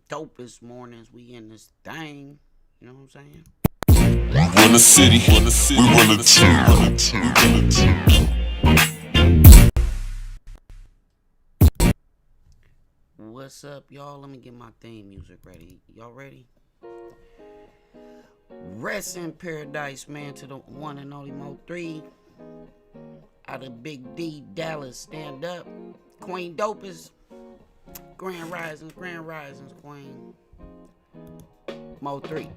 Dopest mornings. We in this thing. You know what I'm saying? We run the city, we run the town. What's up, y'all? Let me get my theme music ready. Y'all ready? Rest in paradise, man, to the one and only MO3. Out of Big D, Dallas, stand up. Queen Dopest. Grand Risings, Queen. MO3.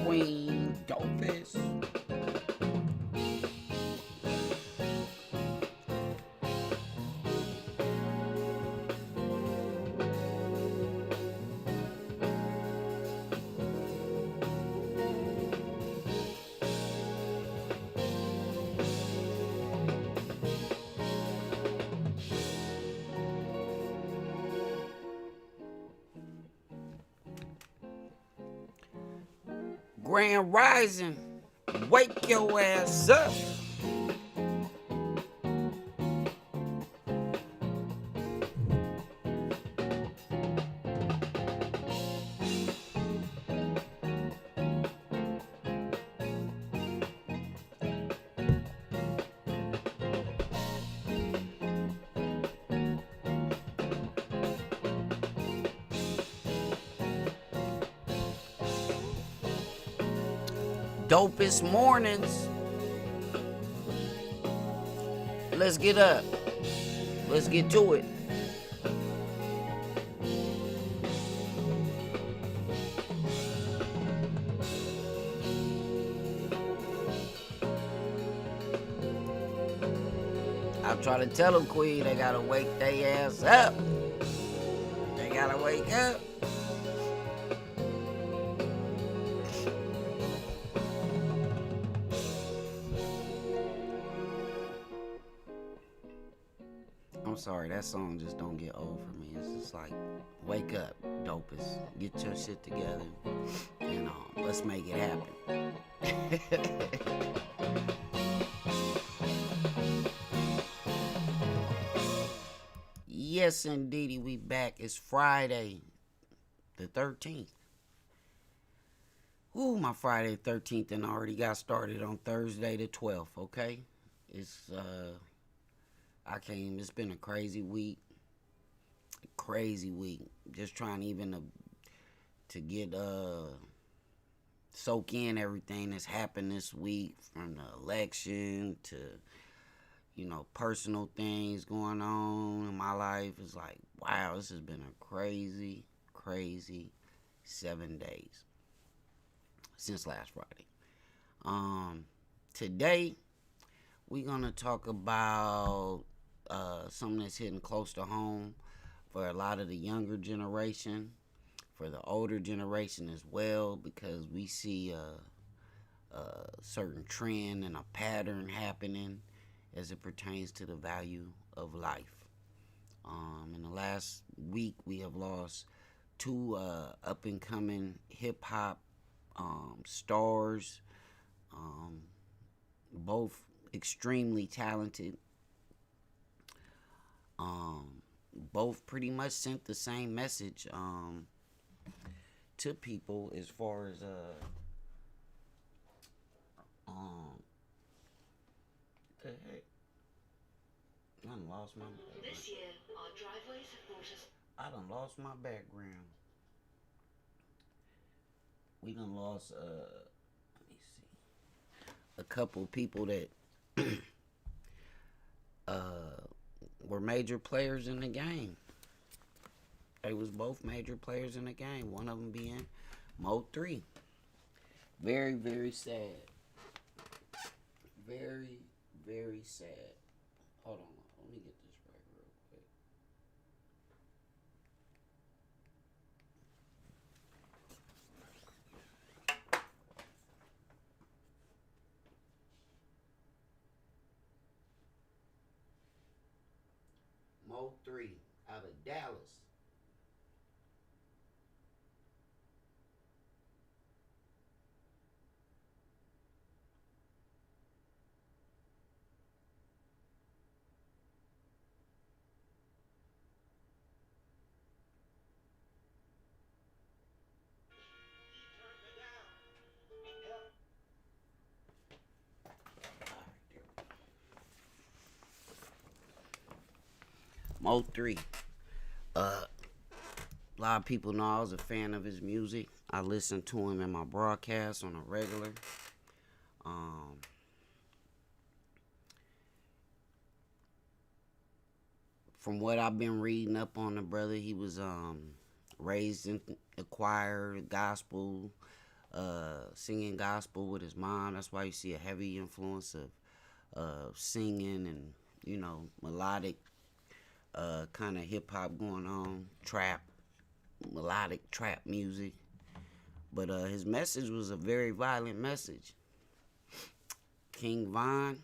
Queen Dopest. Grand Rising. Wake your ass up. Dopest mornings. Let's get up. Let's get to it. I'm trying to tell them, Queen, they gotta wake their ass up. They gotta wake up. I'm sorry, that song just don't get old for me. It's just like, wake up, Dopest. Get your shit together. And let's make it happen. Yes, indeedy, we back. It's Friday, the 13th. Ooh, my Friday 13th and already got started on Thursday the 12th, okay? It's it's been a crazy week. Just trying even to get soak in everything that's happened this week, from the election to, personal things going on in my life. It's like, wow, this has been a crazy 7 days since last Friday. Today we're gonna talk about something that's hitting close to home for a lot of the younger generation, for the older generation as well, because we see a certain trend and a pattern happening as it pertains to the value of life. In the last week, we have lost two up-and-coming hip-hop stars, both extremely talented. Both pretty much sent the same message to people as far as the heck? I done lost my background. This year, our driveways have brought us. I done lost my background. We done lost let me see, a couple people that were major players in the game. They was both major players in the game. One of them being MO3. Very sad. Very sad. Hold on. Let me get this right real quick. MO3 out of Dallas. MO3. A lot of people know I was a fan of his music. I listened to him in my broadcast on a regular. Um, from what I've been reading up on the brother, he was raised in the choir, gospel, singing gospel with his mom. That's why you see a heavy influence of singing and melodic kind of hip hop going on, trap, melodic trap music. But his message was a very violent message. King Von,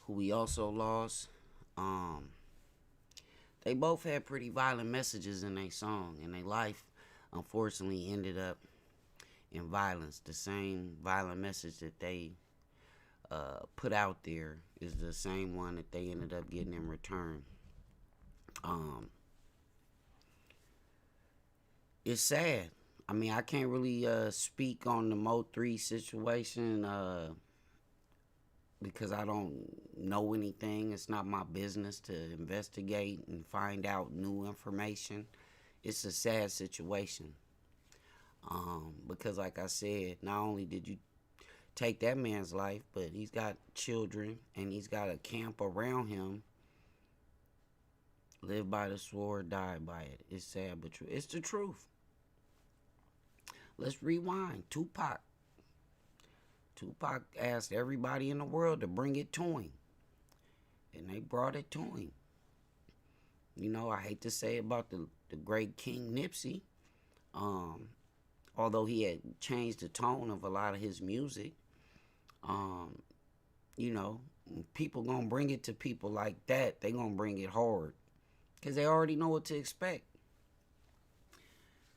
who we also lost, they both had pretty violent messages in their song, and their life unfortunately ended up in violence. The same violent message that they put out there is the same one that they ended up getting in return. It's sad. I mean, I can't really speak on the MO3 situation because I don't know anything. It's not my business to investigate and find out new information. It's a sad situation. Because like I said, not only did you take that man's life, but he's got children and he's got a camp around him. Live by the sword, die by it. It's sad but true. It's the truth. Let's rewind. Tupac asked everybody in the world to bring it to him, and they brought it to him. I hate to say about the great King Nipsey, although he had changed the tone of a lot of his music. People gonna bring it to people like that. They gonna bring it hard because they already know what to expect.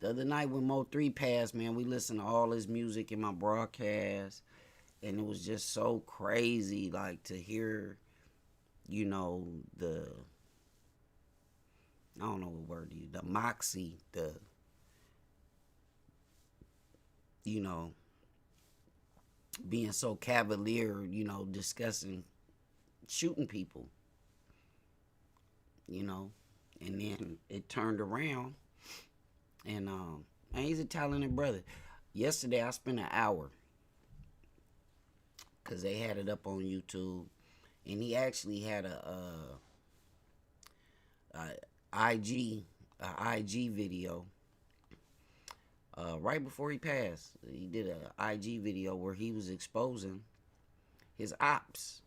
The other night when Mo3 passed, man, we listened to all his music in my broadcast, and it was just so crazy, like, to hear, the, I don't know what word to use, the moxie, being so cavalier, discussing shooting people, and then it turned around, and man, he's a talented brother. Yesterday I spent an hour, because they had it up on YouTube, and he actually had a IG video right before he passed. He did a IG video where he was exposing his ops.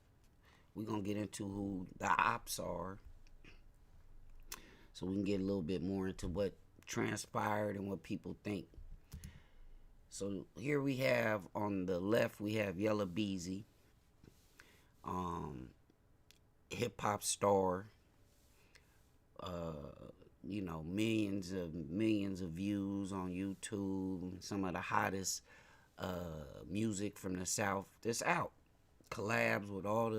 We're going to get into who the ops are, so we can get a little bit more into what transpired and what people think. So here we have, on the left, we have Yella Beezy, hip-hop star, millions of views on YouTube, some of the hottest music from the South that's out. Collabs with all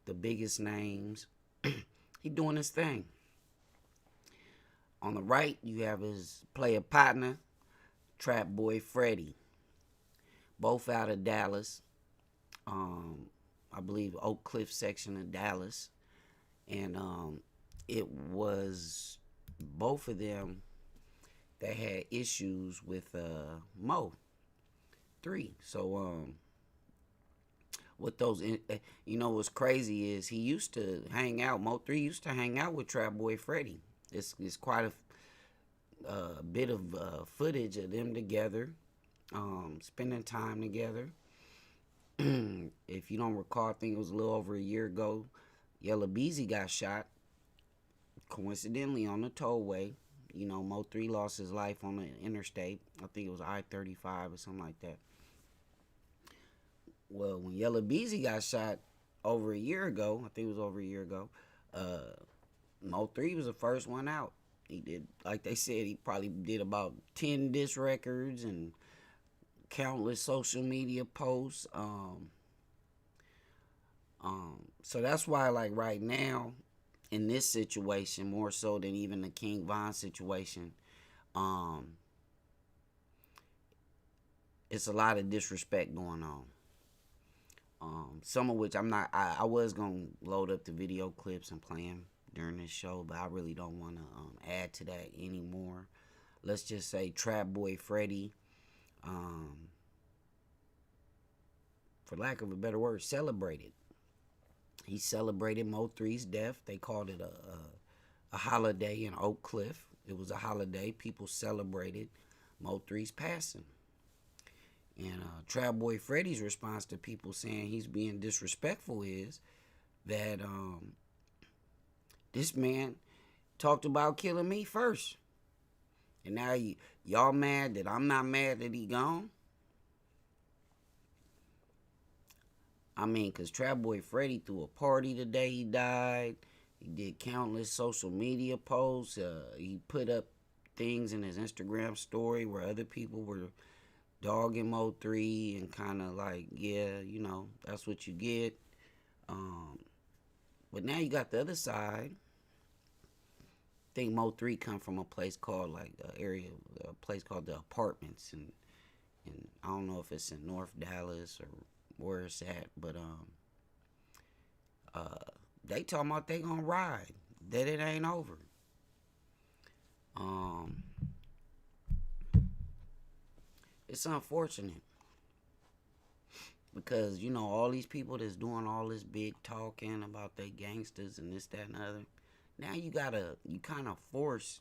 the biggest names. He doing his thing. On the right, you have his player partner, TrapBoy Freddy. Both out of Dallas. I believe Oak Cliff section of Dallas. And it was both of them that had issues with Mo3. So what those, what's crazy is he used to hang out, Mo3 used to hang out with TrapBoy Freddy. It's quite a bit of footage of them together, spending time together. If you don't recall, I think it was a little over a year ago, Yella Beezy got shot, coincidentally, on the tollway. Mo3 lost his life on the interstate. I think it was I-35 or something like that. Well, when Yella Beezy got shot over a year ago, I think it was over a year ago, MO3 was the first one out. He did, like they said, he probably did about 10 disc records and countless social media posts. So that's why, like right now, in this situation, more so than even the King Von situation, it's a lot of disrespect going on. Some of which I was gonna load up the video clips and play them during this show, but I really don't want to add to that anymore. Let's just say TrapBoy Freddy, for lack of a better word, celebrated. He celebrated Mo3's death. They called it a holiday in Oak Cliff. It was a holiday. People celebrated Mo3's passing. And TrapBoy Freddy's response to people saying he's being disrespectful is that this man talked about killing me first. And now y'all mad that I'm not mad that he gone? I mean, because TrapBoy Freddy threw a party the day he died. He did countless social media posts. He put up things in his Instagram story where other people were dogging Mo3 and kind of like, yeah, you know, that's what you get. But now you got the other side. I think Mo3 come from a place called a place called the Apartments, and I don't know if it's in North Dallas or where it's at, but they talking about they gonna ride, that it ain't over. It's unfortunate because, you know, all these people that's doing all this big talking about they gangsters and this, that, and the other, now you kind of forced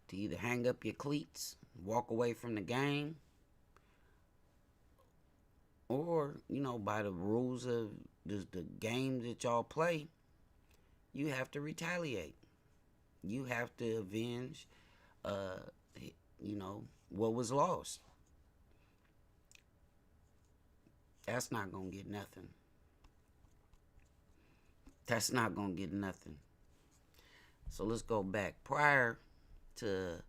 to either hang up your cleats, walk away from the game, or, you know, by the rules of the game that y'all play, you have to retaliate. You have to avenge, you know, what was lost. That's not going to get nothing. That's not going to get nothing. So let's go back. Prior to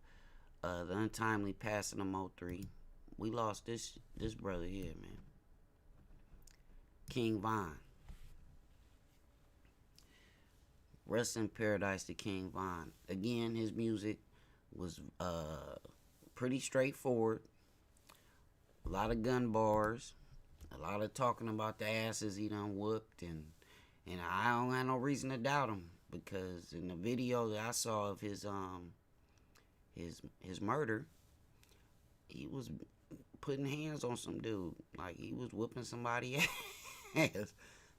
the untimely passing of Mo3, we lost this brother here, man. King Von. Rest in paradise to King Von. Again, his music was pretty straightforward. A lot of gun bars. A lot of talking about the asses he done whooped. And I don't have no reason to doubt him. Because in the video that I saw of his murder, he was putting hands on some dude. Like, he was whooping somebody ass.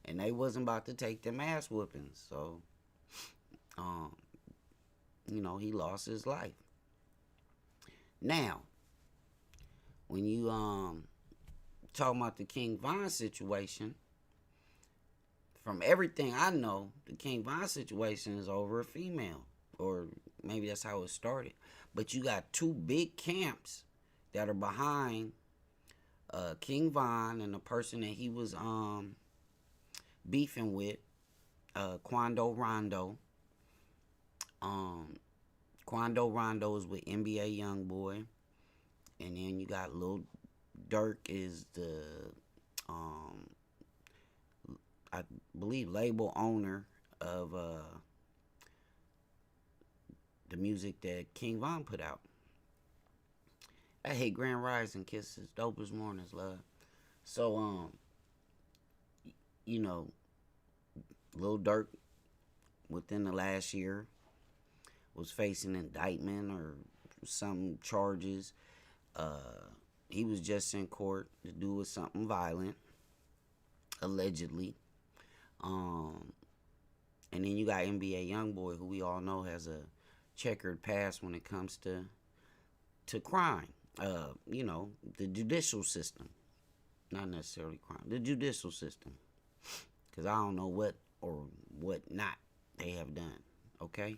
And they wasn't about to take them ass whoopings. So, you know, he lost his life. Now, when you talking about the King Von situation, from everything I know, the King Von situation is over a female. Or maybe that's how it started. But you got two big camps that are behind King Von and the person that he was beefing with, Quando Rondo. Quando Rondo is with NBA Youngboy. And then you got Lil Durk is the, I believe, label owner of the music that King Von put out. I hate Grand Rising Kisses, Dopest Mornings, love. So, you know, Lil Durk, within the last year, was facing indictment or some charges. He was just in court to do with something violent, allegedly. And then you got NBA Youngboy, who we all know has a checkered past when it comes to crime. You know, the judicial system. Not necessarily crime. The judicial system. Because I don't know what or what not they have done. Okay?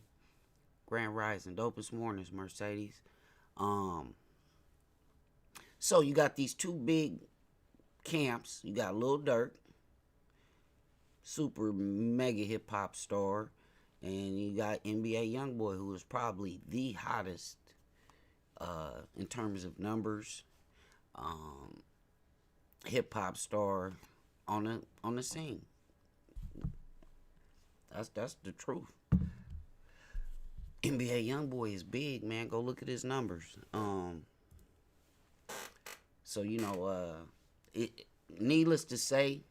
Grand Rising, Dopest Mornings, Mercedes. So you got these two big camps. You got Lil Durk super mega hip hop star, and you got NBA YoungBoy, who is probably the hottest in terms of numbers, hip hop star on the scene. That's the truth. NBA YoungBoy is big, man. Go look at his numbers. So needless to say,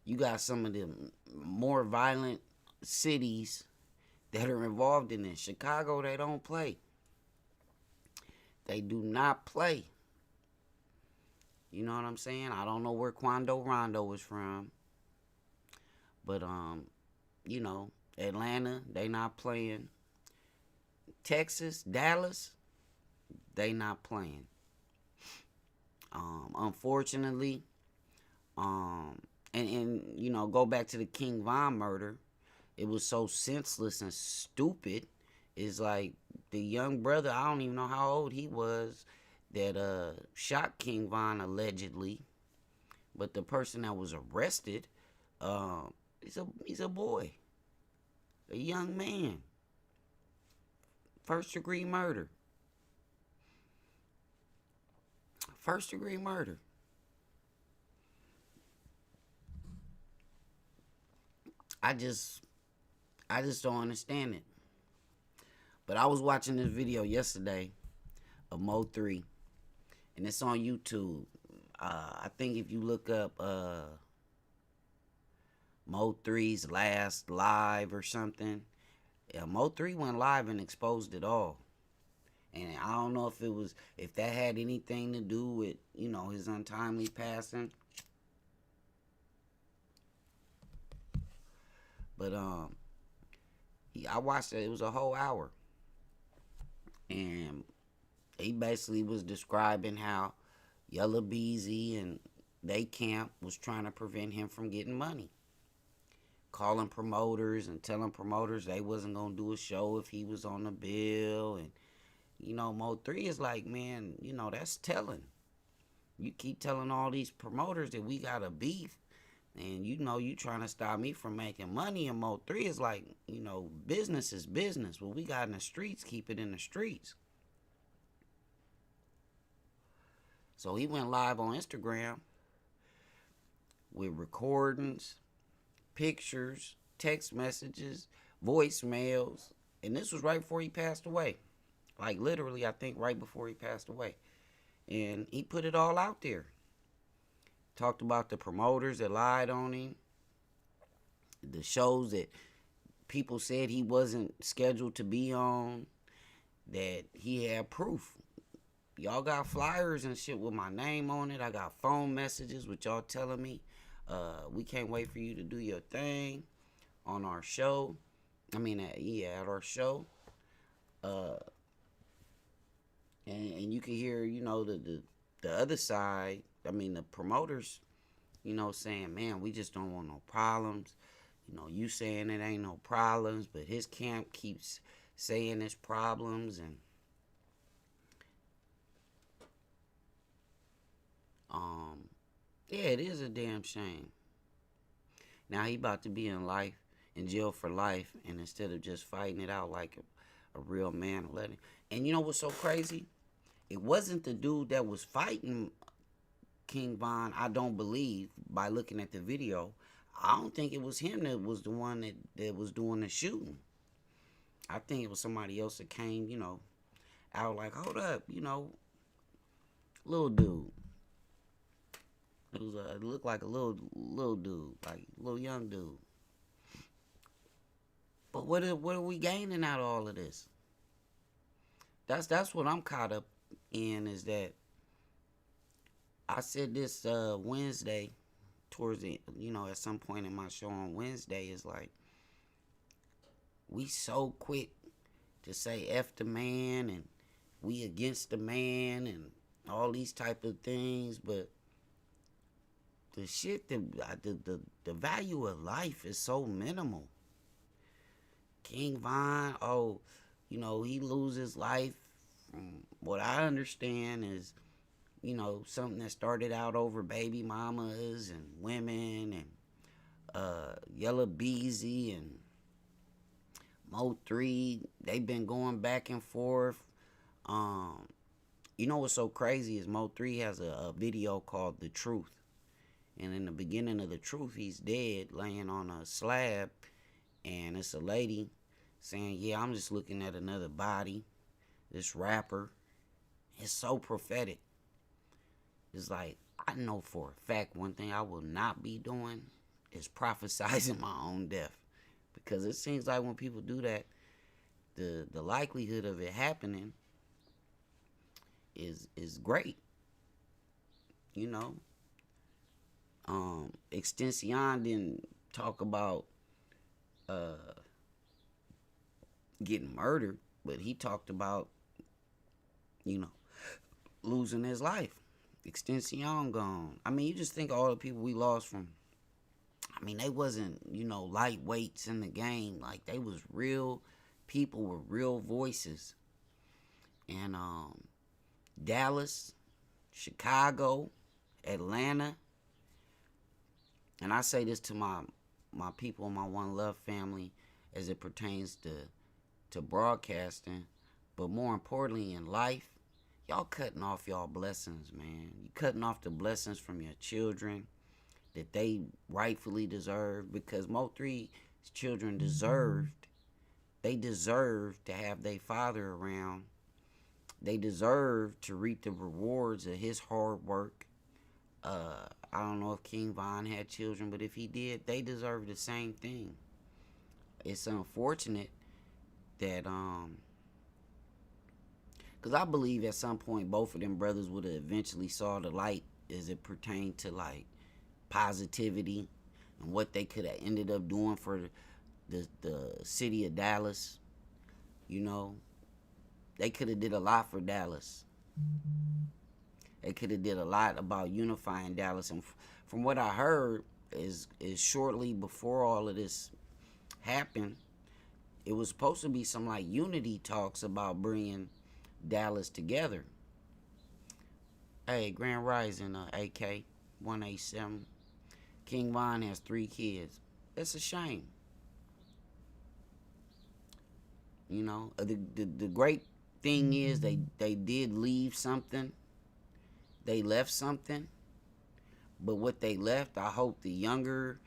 you got some of the more violent cities that are involved in this. Chicago, they don't play. They do not play. You know what I'm saying? I don't know where Quando Rondo is from, but Atlanta, they not playing. Texas, Dallas, they not playing. Unfortunately, and go back to the King Von murder. It was so senseless and stupid. It's like the young brother, I don't even know how old he was, that shot King Von allegedly. But the person that was arrested, he's a boy, a young man. First degree murder. First degree murder. I just don't understand it. But I was watching this video yesterday of MO3, and it's on YouTube. I think if you look up Mo3's last live or something, Mo3 went live and exposed it all. And I don't know if that had anything to do with, his untimely passing. But I watched it. It was a whole hour. And he basically was describing how Yella Beezy and they camp was trying to prevent him from getting money. Calling promoters and telling promoters they wasn't going to do a show if he was on the bill. And, Mo3 is like, man, that's telling. You keep telling all these promoters that we got a beef. And, you trying to stop me from making money. And Mo3 is like, business is business. What we got in the streets, keep it in the streets. So he went live on Instagram with recordings, pictures, text messages, voicemails. And this was right before he passed away. Like literally, I think right before he passed away. And he put it all out there. Talked about the promoters that lied on him. The shows that people said he wasn't scheduled to be on. That he had proof. Y'all got flyers and shit with my name on it. I got phone messages with y'all telling me, we can't wait for you to do your thing on our show. At our show. And you can hear, the other side. The promoters, saying, man, we just don't want no problems. You saying it ain't no problems, but his camp keeps saying there's problems. And yeah, it is a damn shame. Now he about to be in jail for life, and instead of just fighting it out like a real man, letting. And you know what's so crazy? It wasn't the dude that was fighting King Von, I don't believe, by looking at the video. I don't think it was him that was the one that was doing the shooting. I think it was somebody else that came, out like, hold up, little dude. It looked like a little dude, like a little young dude. But what are we gaining out of all of this? That's what I'm caught up in, is that I said this Wednesday, towards the, at some point in my show on Wednesday, is like, we so quick to say F the man and we against the man and all these type of things, but the shit that the value of life is so minimal. King Von, he loses life. From what I understand is, something that started out over baby mamas and women and Yella Beezy and MO3, they been going back and forth. You know what's so crazy is MO3 has a video called The Truth. And in the beginning of The Truth, he's dead, laying on a slab. And it's a lady saying, yeah, I'm just looking at another body. This rapper. It's so prophetic. It's like, I know for a fact one thing I will not be doing is prophesizing my own death. Because it seems like when people do that, the likelihood of it happening is great. You know? Extension didn't talk about getting murdered, but he talked about, you know, losing his life. Extension gone. I mean, you just think of all the people we lost from. I mean, they wasn't, you know, lightweights in the game. Like, they was real people with real voices. And Dallas, Chicago, Atlanta. And I say this to my people, my One Love family, as it pertains to broadcasting. But more importantly, in life, y'all cutting off y'all blessings, man. You cutting off the blessings from your children that they rightfully deserve, because MO3's children they deserved to have their father around. They deserve to reap the rewards of his hard work. I don't know if King Von had children, but if he did, they deserve the same thing. It's unfortunate that because I believe at some point both of them brothers would have eventually saw the light as it pertained to like positivity and what they could have ended up doing for the city of Dallas. You know, they could have did a lot for Dallas. They could have did a lot about unifying Dallas. And from what I heard is shortly before all of this happened, it was supposed to be some like unity talks about bringing Dallas together. Hey, Grand Rising, AK 187. King Von has 3 kids. That's a shame. You know, the great thing is they did leave something. They left something. But what they left, I hope the younger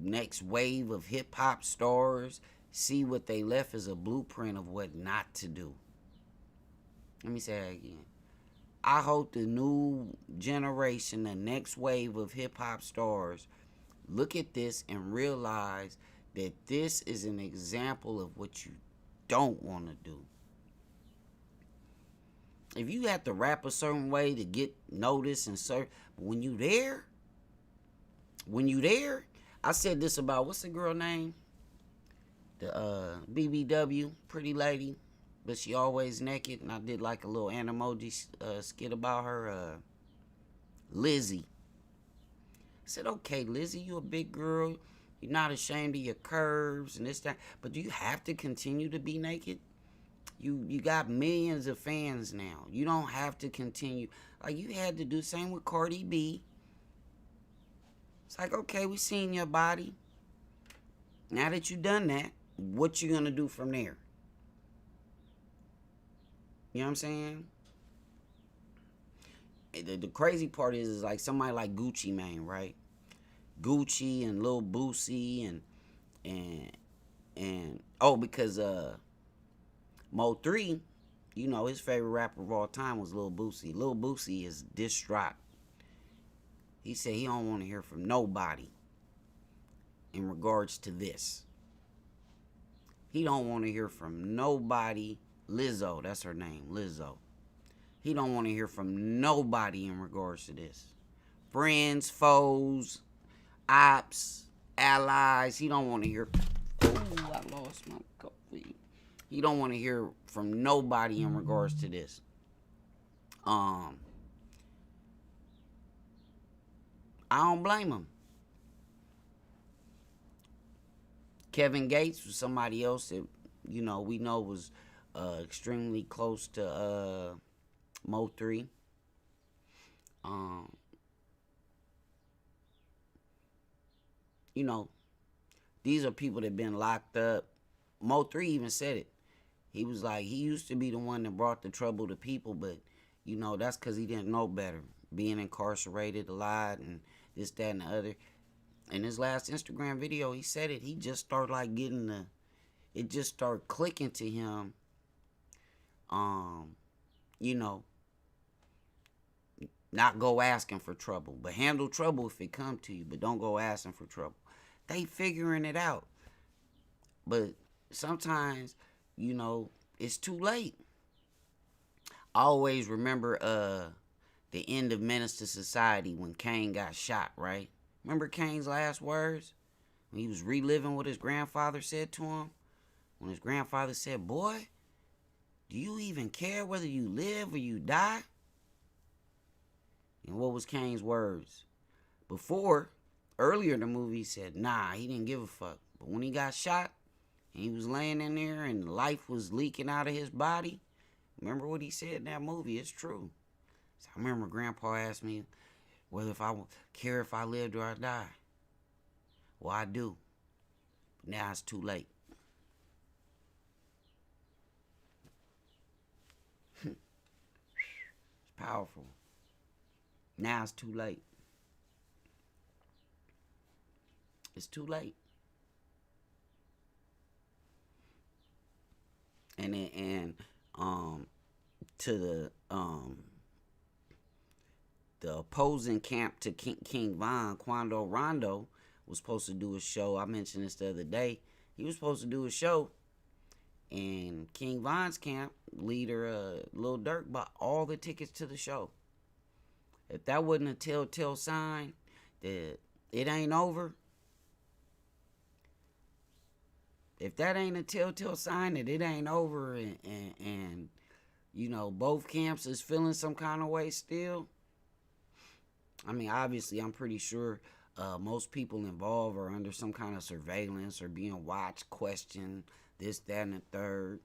next wave of hip-hop stars see what they left as a blueprint of what not to do. Let me say that again. I hope the new generation, the next wave of hip-hop stars, look at this and realize that this is an example of what you don't want to do. If you have to rap a certain way to get noticed and serve, but when you there, I said this about, what's the girl name? The BBW, pretty lady, but she always naked, and I did like a little Animoji skit about her, Lizzie. I said, okay, Lizzie, you a big girl, you're not ashamed of your curves and this, that, but do you have to continue to be naked? You got millions of fans now. You don't have to continue. Like, you had to do the same with Cardi B. It's like, okay, we seen your body. Now that you done that, what you gonna do from there? You know what I'm saying? The crazy part is like somebody like Gucci Mane, right? Gucci and Lil Boosie and because Mo3, you know, his favorite rapper of all time was Lil Boosie. Lil Boosie is distraught. He said he don't want to hear from nobody in regards to this. He don't want to hear from nobody. Lizzo, that's her name, Lizzo. He don't want to hear from nobody in regards to this. Friends, foes, ops, allies. He don't want to hear. Oh, I lost my coffee. He don't want to hear from nobody in regards to this. I don't blame him. Kevin Gates was somebody else that, you know, we know was extremely close to Mo3. you know, these are people that been locked up. MO3 even said it. He was like, he used to be the one that brought the trouble to people, but, you know, that's because he didn't know better. Being incarcerated a lot and this, that, and the other. In his last Instagram video, he said it. He just started like it just started clicking to him. You know, not go asking for trouble, but handle trouble if it come to you, but don't go asking for trouble. They figuring it out. But sometimes, you know, it's too late. I always remember the end of Menace to Society when Kane got shot, right? Remember Kane's last words? When he was reliving what his grandfather said to him? When his grandfather said, "Boy, do you even care whether you live or you die?" And what was Kane's words? Earlier in the movie, he said, nah, he didn't give a fuck. But when he got shot, and he was laying in there and life was leaking out of his body, remember what he said in that movie? It's true. So I remember Grandpa asked me whether if I care if I lived or I die. Well, I do. But now it's too late. It's powerful. Now it's too late. It's too late. And to the opposing camp to King Von, Quando Rondo was supposed to do a show. I mentioned this the other day. He was supposed to do a show, and King Von's camp leader, Lil Durk, bought all the tickets to the show. If that wasn't a telltale sign that it ain't over, if that ain't a telltale sign that it ain't over and you know, both camps is feeling some kind of way still, I mean, obviously, I'm pretty sure most people involved are under some kind of surveillance or being watched, questioned, this, that, and the third.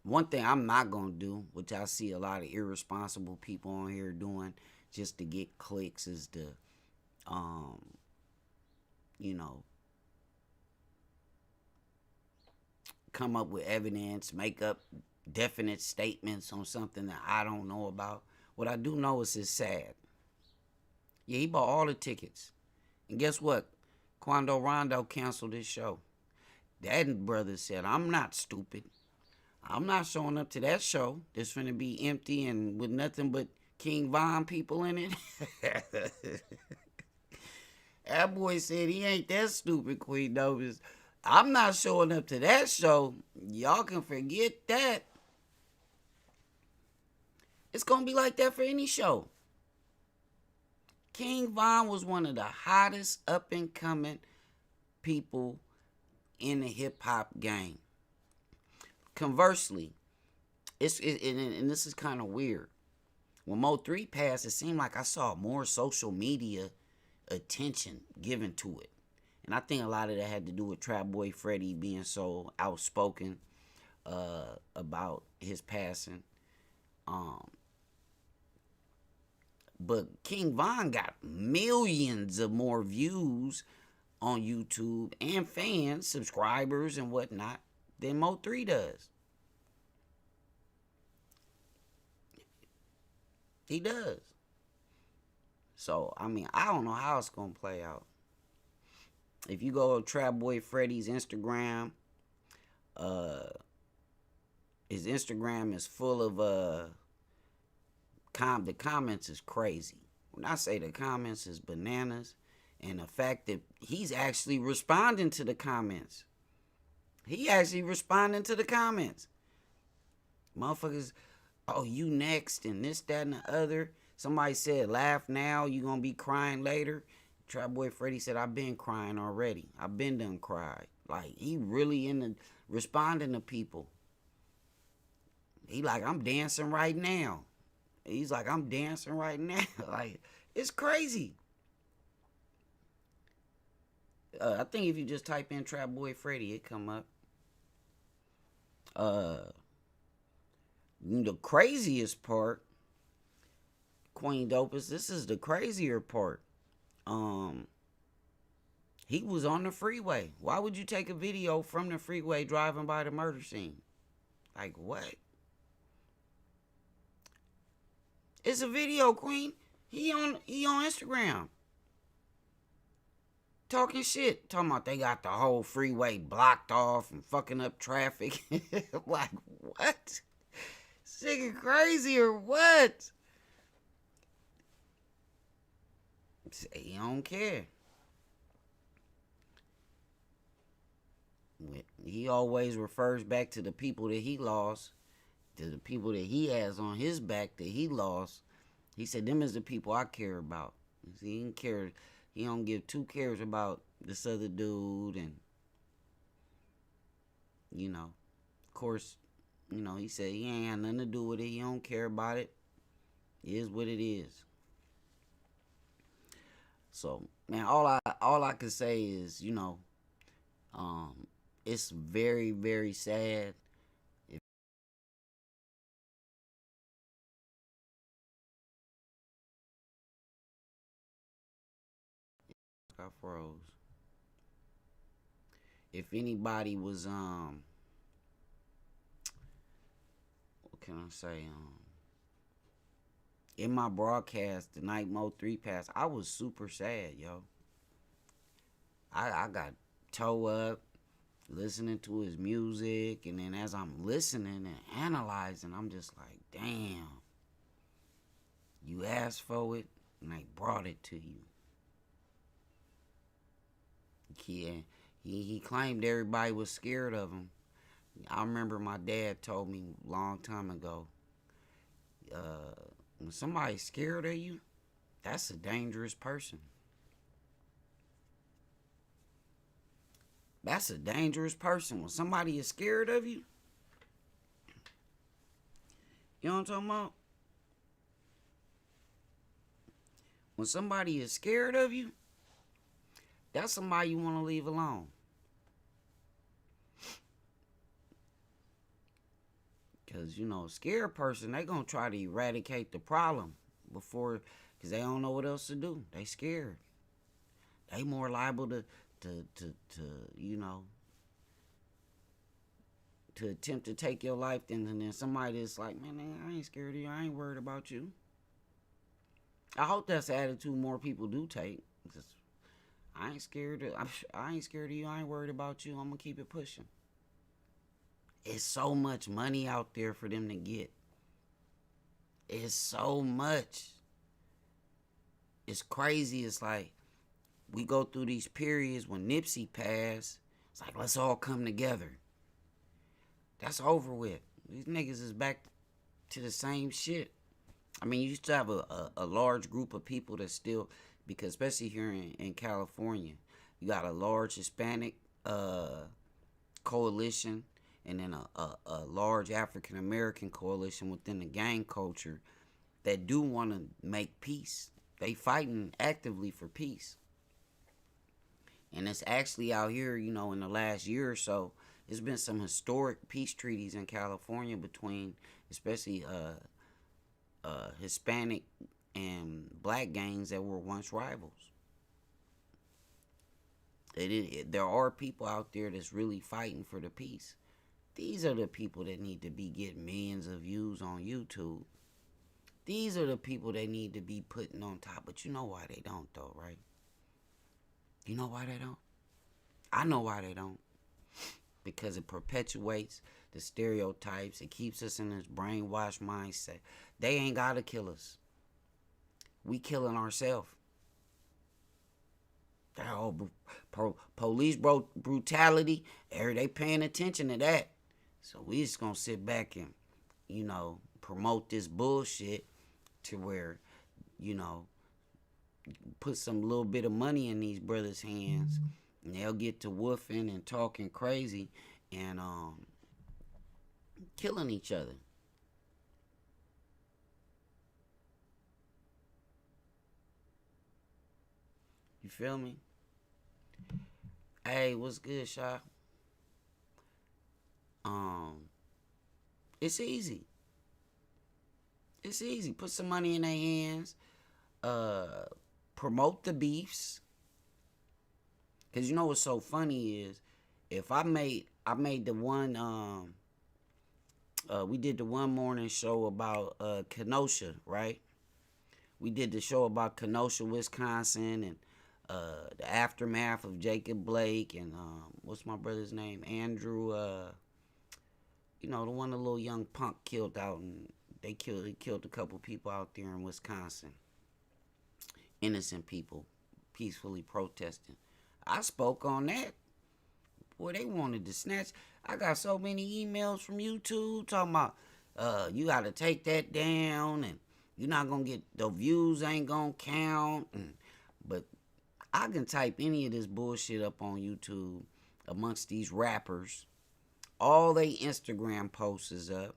One thing I'm not going to do, which I see a lot of irresponsible people on here doing just to get clicks, is to, you know, come up with evidence, make up definite statements on something that I don't know about. What I do know is it's sad. Yeah, he bought all the tickets. And guess what? Quando Rondo canceled his show. That brother said, I'm not stupid. I'm not showing up to that show that's finna be empty and with nothing but King Von people in it. That boy said he ain't that stupid, Queen Dopest. I'm not showing up to that show. Y'all can forget that. It's gonna be like that for any show. King Von was one of the hottest up and coming people in the hip hop game. Conversely, and this is kind of weird. When MO3 passed, it seemed like I saw more social media attention given to it. And I think a lot of that had to do with TrapBoy Freddy being so outspoken about his passing. But King Von got millions of more views on YouTube and fans, subscribers, and whatnot than MO3 does. He does. So, I mean, I don't know how it's going to play out. If you go to TrapBoy Freddy's Instagram, his Instagram is full of the comments is crazy. When I say the comments is bananas, and the fact that he's actually responding to the comments. He actually responding to the comments. Motherfuckers, oh, you next, and this, that, and the other. Somebody said, laugh now, you gonna be crying later. TrapBoy Freddy said, I've been crying already. I've been done cried. Like, he really responding to people. He like, I'm dancing right now. He's like, I'm dancing right now. Like, it's crazy. I think if you just type in TrapBoy Freddy, it come up. The craziest part, Queen Dopest, this is the crazier part. Um, he was on the freeway. Why would you take a video from the freeway driving by the murder scene? Like what? It's a video, Queen. He on Instagram. Talking shit. Talking about they got the whole freeway blocked off and fucking up traffic. Like, what? This nigga crazy or what? He don't care. He always refers back to the people that he lost, to the people that he has on his back that he lost. He said, them is the people I care about. He didn't care. He don't give two cares about this other dude. And, of course, he said he ain't had nothing to do with it. He don't care about it. It is what it is. So, man, all I can say is, it's very, very sad. I froze. If anybody was what can I say? In my broadcast the night MO3 passed, I was super sad, yo. I got toe up listening to his music, and then as I'm listening and analyzing, I'm just like, damn. You asked for it and they brought it to you. Yeah, he claimed everybody was scared of him. I remember my dad told me a long time ago, when somebody's scared of you, that's a dangerous person. That's a dangerous person. When somebody is scared of you, you know what I'm talking about? When somebody is scared of you, that's somebody you want to leave alone. Because, a scared person, they going to try to eradicate the problem before, because they don't know what else to do. They scared. They more liable to to attempt to take your life than somebody that's like, man, I ain't scared of you. I ain't worried about you. I hope that's the attitude more people do take. I ain't scared of you. I ain't worried about you. I'm going to keep it pushing. It's so much money out there for them to get. It's so much. It's crazy. It's like we go through these periods when Nipsey passed. It's like, let's all come together. That's over with. These niggas is back to the same shit. I mean, you used to have a large group of people that still, because especially here in California, you got a large Hispanic coalition, and then a large African American coalition within the gang culture that do want to make peace. They fighting actively for peace. And it's actually out here, in the last year or so, there's been some historic peace treaties in California between, especially Hispanic and black gangs that were once rivals. There are people out there that's really fighting for the peace. These are the people that need to be getting millions of views on YouTube. These are the people that need to be putting on top. But you know why they don't, though, right? You know why they don't? I know why they don't. Because it perpetuates the stereotypes. It keeps us in this brainwashed mindset. They ain't got to kill us. We killing ourselves. That whole police brutality, they paying attention to that. So we just gonna sit back and, promote this bullshit to where, put some little bit of money in these brothers' hands, and they'll get to woofing and talking crazy and killing each other. You feel me? Hey, what's good, Sha? It's easy. It's easy. Put some money in their hands. promote the beefs. Cause you know what's so funny is, if I made the one we did the one morning show about Kenosha, right? We did the show about Kenosha, Wisconsin, and the aftermath of Jacob Blake and what's my brother's name? Andrew. You know, the one the little young punk killed out, and he killed a couple people out there in Wisconsin. Innocent people, peacefully protesting. I spoke on that. Boy, they wanted to snatch. I got so many emails from YouTube talking about you got to take that down, and you're not gonna get the views ain't gonna count. But I can type any of this bullshit up on YouTube amongst these rappers. All they Instagram posts is up.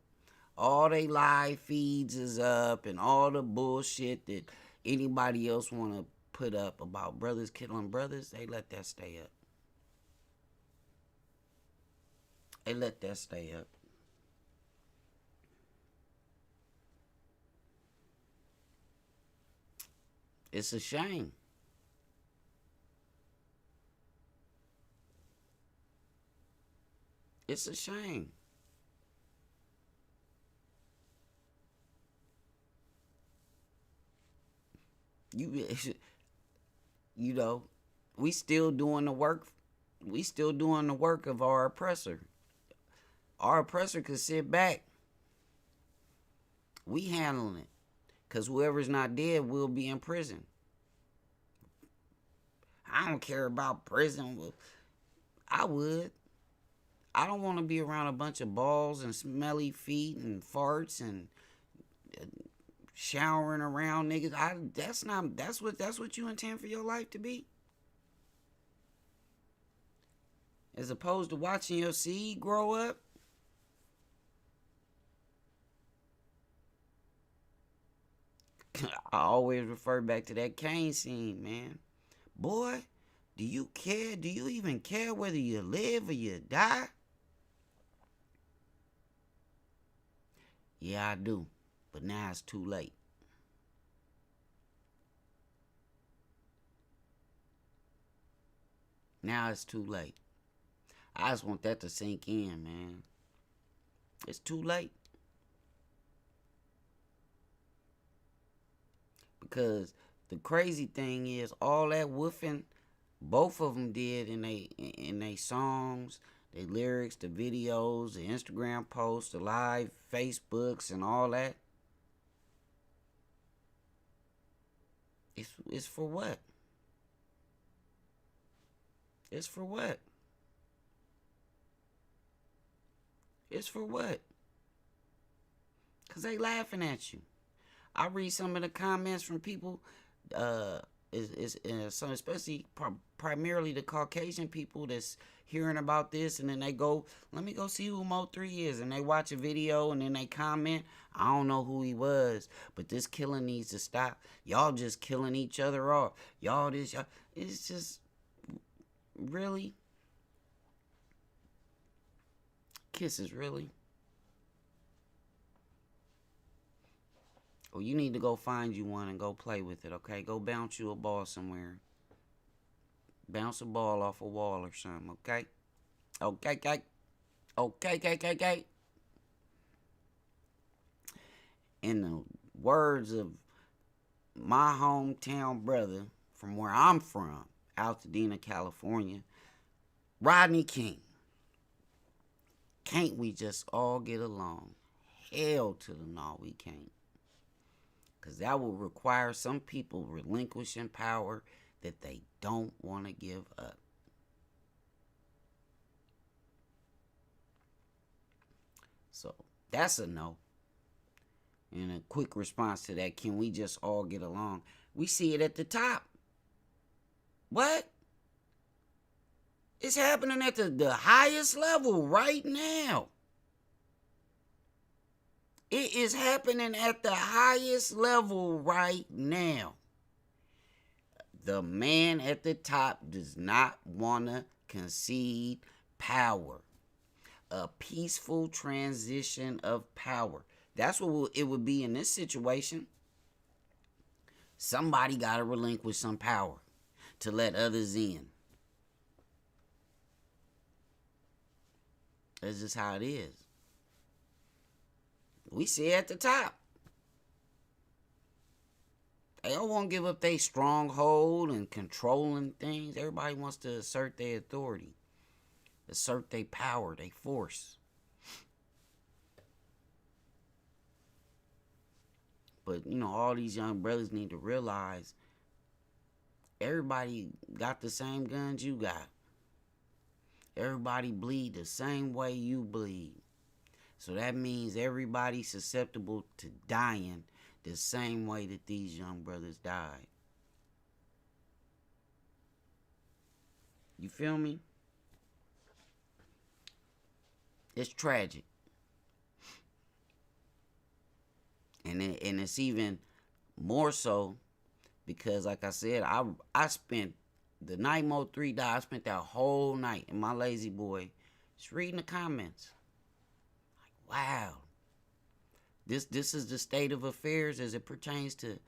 All they live feeds is up, and all the bullshit that anybody else want to put up about brothers killing brothers, they let that stay up. They let that stay up. It's a shame. It's a shame. You know, we still doing the work. We still doing the work of our oppressor. Our oppressor could sit back. We handling it. Because whoever's not dead will be in prison. I don't care about prison. I would. I don't want to be around a bunch of balls and smelly feet and farts and showering around niggas. That's what you intend for your life to be. As opposed to watching your seed grow up. I always refer back to that Kane scene, man. Boy, do you care? Do you even care whether you live or you die? Yeah, I do. But now it's too late. Now it's too late. I just want that to sink in, man. It's too late. Because the crazy thing is, all that woofing, both of them did in they songs, their lyrics, the videos, the Instagram posts, the live Facebooks, and all that. It's for what? It's for what? It's for what? Because they laughing at you. I read some of the comments from people, some especially primarily the Caucasian people that's hearing about this, and then they go, let me go see who MO3 is, and they watch a video, and then they comment, I don't know who he was, but this killing needs to stop. Y'all just killing each other off. Y'all, it's just, really? Kisses, really? Well, you need to go find you one and go play with it, okay? Go bounce you a ball somewhere. Bounce a ball off a wall or something, okay? Okay. In the words of my hometown brother from where I'm from, Altadena, California, Rodney King. Can't we just all get along? Hell to the no, we can't. Because that will require some people relinquishing power that they don't want to give up. So that's a no. And a quick response to that, can we just all get along? We see it at the top. What? It's happening at the highest level right now. It is happening at the highest level right now. The man at the top does not want to concede power. A peaceful transition of power. That's what it would be in this situation. Somebody got to relinquish some power to let others in. That's just how it is. We see at the top. They don't want to give up their stronghold and controlling things. Everybody wants to assert their authority, assert their power, their force. But, all these young brothers need to realize everybody got the same guns you got. Everybody bleed the same way you bleed. So that means everybody's susceptible to dying the same way that these young brothers died. You feel me? It's tragic. And it's even more so because, like I said, I spent the night MO3 died. I spent that whole night in my lazy boy just reading the comments. Like, wow. This is the state of affairs as it pertains to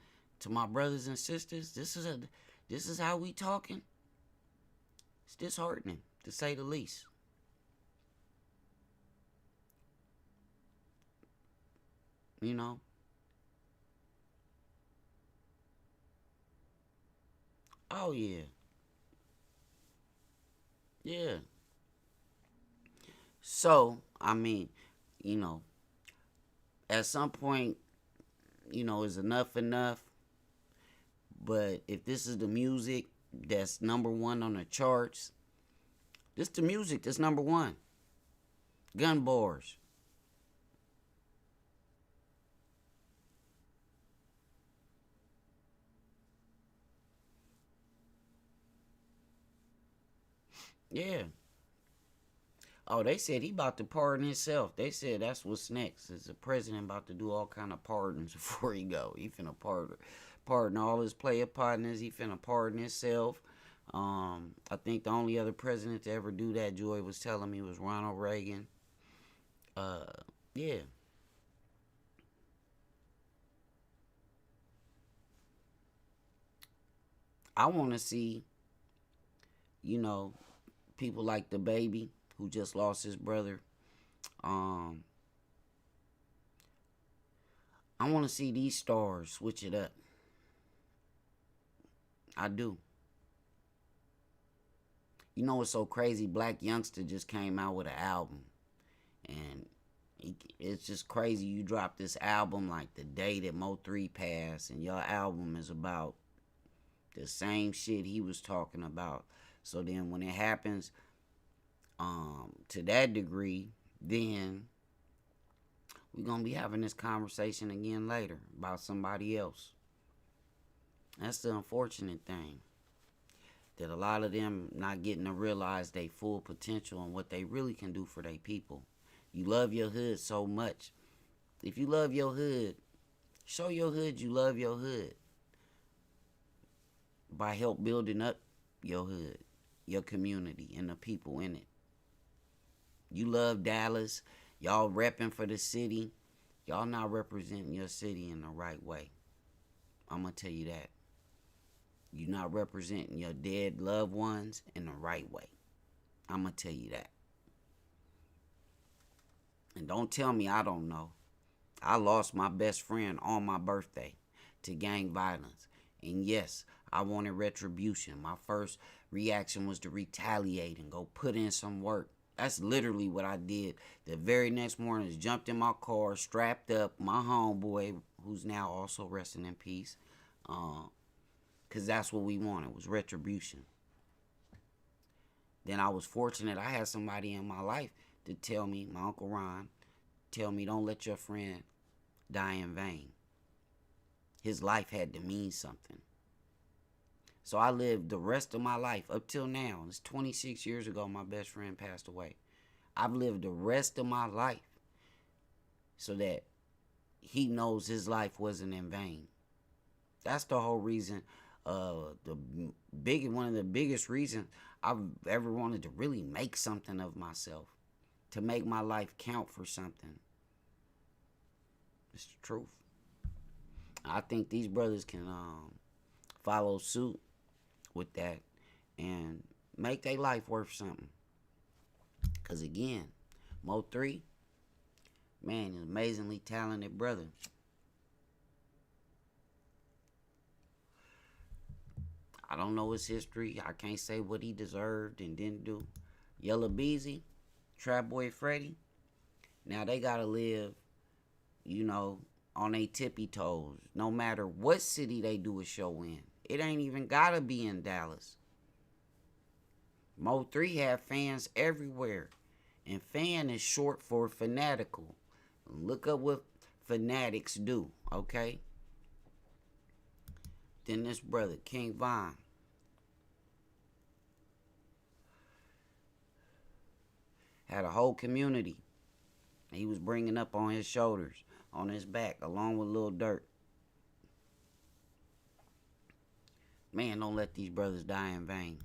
my brothers and sisters. This is how we talking. It's disheartening, to say the least. Oh yeah. Yeah. So, at some point, is enough enough. But if this is the music that's number one on the charts, this the music that's number one. Gun bars. Yeah. Oh, they said he about to pardon himself. They said that's what's next. Is the president about to do all kind of pardons before he go. He finna pardon all his player partners. He finna pardon himself. I think the only other president to ever do that, Joy was telling me, was Ronald Reagan. Yeah. I want to see, people like the baby who just lost his brother. I want to see these stars switch it up. I do. What's so crazy? Black Youngster just came out with an album. And it's just crazy. You dropped this album like the day that MO3 passed. And your album is about the same shit he was talking about. So then when it happens to that degree, then we're going to be having this conversation again later about somebody else. That's the unfortunate thing. That a lot of them not getting to realize their full potential and what they really can do for their people. You love your hood so much. If you love your hood, show your hood you love your hood. By help building up your hood, your community, and the people in it. You love Dallas. Y'all repping for the city. Y'all not representing your city in the right way. I'm going to tell you that. You're not representing your dead loved ones in the right way. I'm going to tell you that. And don't tell me I don't know. I lost my best friend on my birthday to gang violence. And yes, I wanted retribution. My first reaction was to retaliate and go put in some work. That's literally what I did. The very next morning, I jumped in my car, strapped up my homeboy, who's now also resting in peace, because that's what we wanted, was retribution. Then I was fortunate I had somebody in my life to tell me, my Uncle Ron, tell me don't let your friend die in vain. His life had to mean something. So I lived the rest of my life up till now. It's 26 years ago my best friend passed away. I've lived the rest of my life so that he knows his life wasn't in vain. That's the whole reason, one of the biggest reasons I've ever wanted to really make something of myself. To make my life count for something. It's the truth. I think these brothers can follow suit with that and make their life worth something. Because again, MO3, man, an amazingly talented brother. I don't know his history. I can't say what he deserved and didn't do. Yellow Beezy, TrapBoy Freddy, now they gotta live, on their tippy toes. No matter what city they do a show in. It ain't even gotta be in Dallas. MO3 have fans everywhere. And fan is short for fanatical. Look up what fanatics do, okay? Then this brother, King Von. Had a whole community he was bringing up on his shoulders, on his back, along with Lil Durk. Man, don't let these brothers die in vain.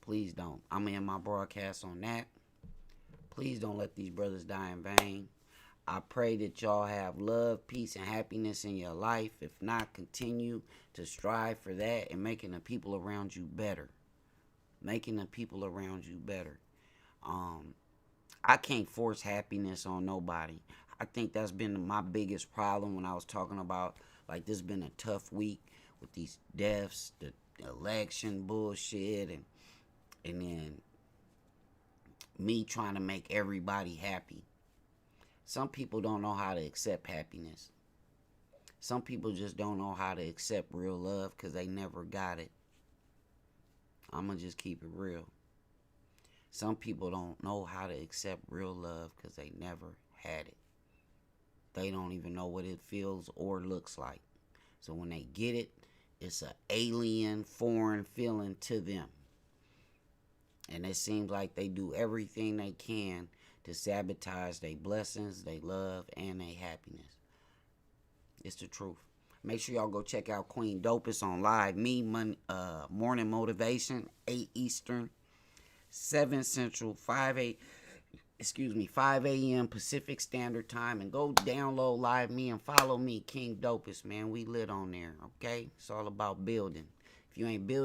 Please don't. I'm in my broadcast on that. Please don't let these brothers die in vain. I pray that y'all have love, peace, and happiness in your life. If not, continue to strive for that and making the people around you better. Making the people around you better. I can't force happiness on nobody. I think that's been my biggest problem when I was talking about, like, this has been a tough week with these deaths, the election bullshit, and then me trying to make everybody happy. Some people don't know how to accept happiness. Some people just don't know how to accept real love because they never got it. I'm going to just keep it real. Some people don't know how to accept real love because they never had it. They don't even know what it feels or looks like. So when they get it, it's an alien, foreign feeling to them. And it seems like they do everything they can to sabotage their blessings, their love, and their happiness. It's the truth. Make sure y'all go check out Queen Dopest on Live Me, Morning Motivation, 8 Eastern, 7 Central, 5 a.m. Pacific Standard Time. And go download Live Me and follow me, King Dopest, man. We lit on there, okay? It's all about building. If you ain't building,